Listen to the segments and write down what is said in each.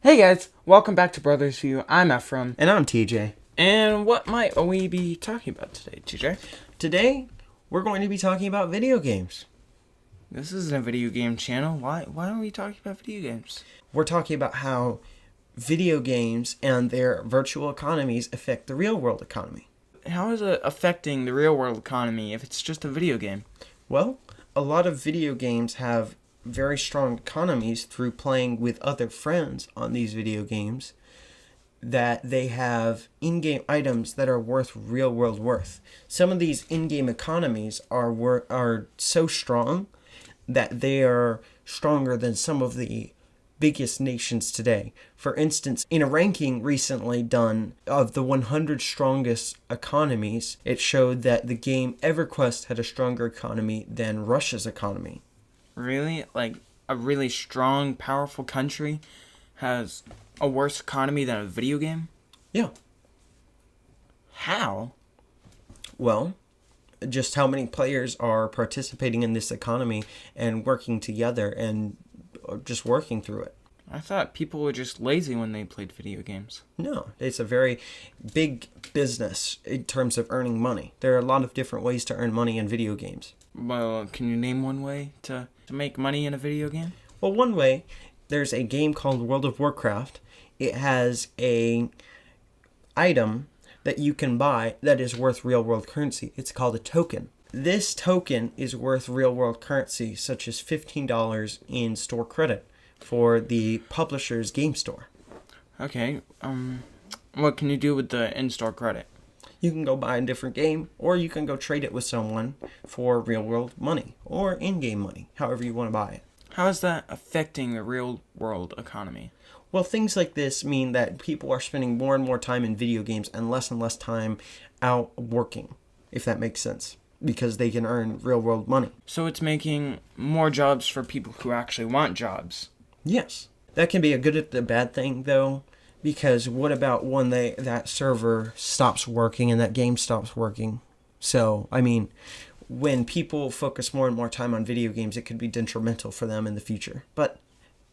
Hey guys, welcome back to BrothersView. I'm Ephraim. And I'm TJ. And what might we be talking about today, TJ? Today, we're going to be talking about video games. This isn't a video game channel. Why are we talking about video games? We're talking about how video games and their virtual economies affect the real world economy. How is it affecting the real world economy if it's just a video game? Well, a lot of video games have very strong economies through playing with other friends on these video games, that they have in-game items that are worth real world worth. Some of these in-game economies are so strong that they are stronger than some of the biggest nations today. For instance, in a ranking recently done of the 100 strongest economies, it showed that the game EverQuest had a stronger economy than Russia's economy. Really? Like, a really strong, powerful country has a worse economy than a video game? Yeah. How? Well, just how many players are participating in this economy and working together and just working through it. I thought people were just lazy when they played video games. No, it's a very big business in terms of earning money. There are a lot of different ways to earn money in video games. Well, can you name one way to make money in a video game? Well, one way, there's a game called World of Warcraft. It has a item that you can buy that is worth real world currency. It's called a token. This token is worth real world currency, such as $15 in store credit for the publisher's game store. Okay, what can you do with the in-store credit? You can go buy a different game, or you can go trade it with someone for real world money, or in-game money, however you want to buy it. How is that affecting the real world economy? Well, things like this mean that people are spending more and more time in video games and less time out working, if that makes sense, because they can earn real world money. So it's making more jobs for people who actually want jobs. Yes. That can be a good and a bad thing, though, because what about when that server stops working and that game stops working? So, I mean, when people focus more and more time on video games, it could be detrimental for them in the future. But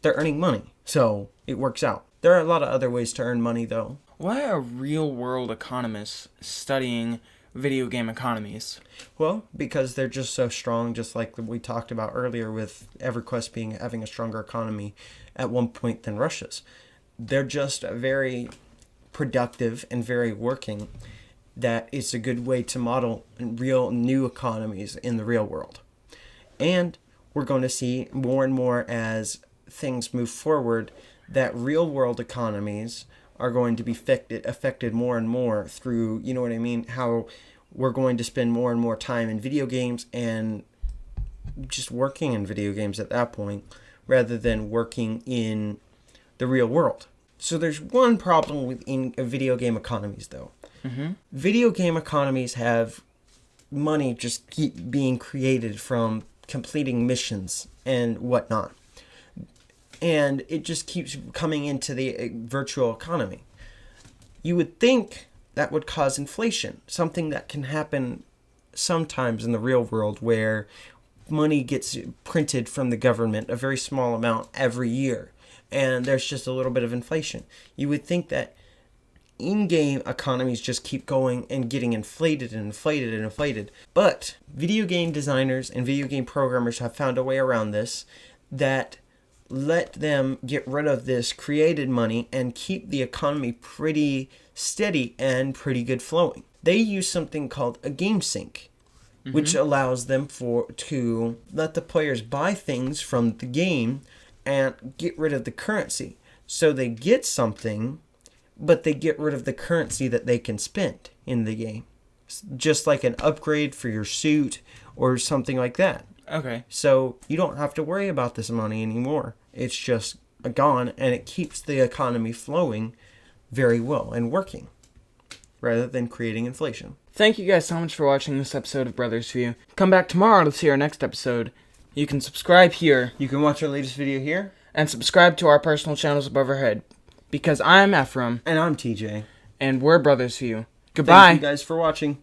they're earning money, so it works out. There are a lot of other ways to earn money, though. Why are real-world economists studying video game economies? Well, because they're just so strong, just like we talked about earlier with EverQuest having a stronger economy at one point than Russia's. They're just very productive and very working. That it's a good way to model real new economies in the real world. And we're going to see more and more as things move forward that real world economies are going to be affected more and more through, you know what I mean, how we're going to spend more and more time in video games and just working in video games at that point rather than working in the real world. So there's one problem with video game economies, though. Mm-hmm. Video game economies have money just keep being created from completing missions and whatnot. And it just keeps coming into the virtual economy. You would think that would cause inflation, something that can happen sometimes in the real world where money gets printed from the government, a very small amount every year, and there's just a little bit of inflation. You would think that in-game economies just keep going and getting inflated and inflated and inflated. But video game designers and video game programmers have found a way around this that let them get rid of this created money and keep the economy pretty steady and pretty good flowing. They use something called a game sync, which allows them to let the players buy things from the game and get rid of the currency. So they get something, but they get rid of the currency that they can spend in the game. Just like an upgrade for your suit or something like that. Okay. So you don't have to worry about this money anymore. It's just gone, and it keeps the economy flowing very well and working, rather than creating inflation. Thank you guys so much for watching this episode of Brothers View. Come back tomorrow to see our next episode. You can subscribe here. You can watch our latest video here. And subscribe to our personal channels above our head. Because I'm Ephraim. And I'm TJ. And we're Brothers View. Goodbye. Thank you guys for watching.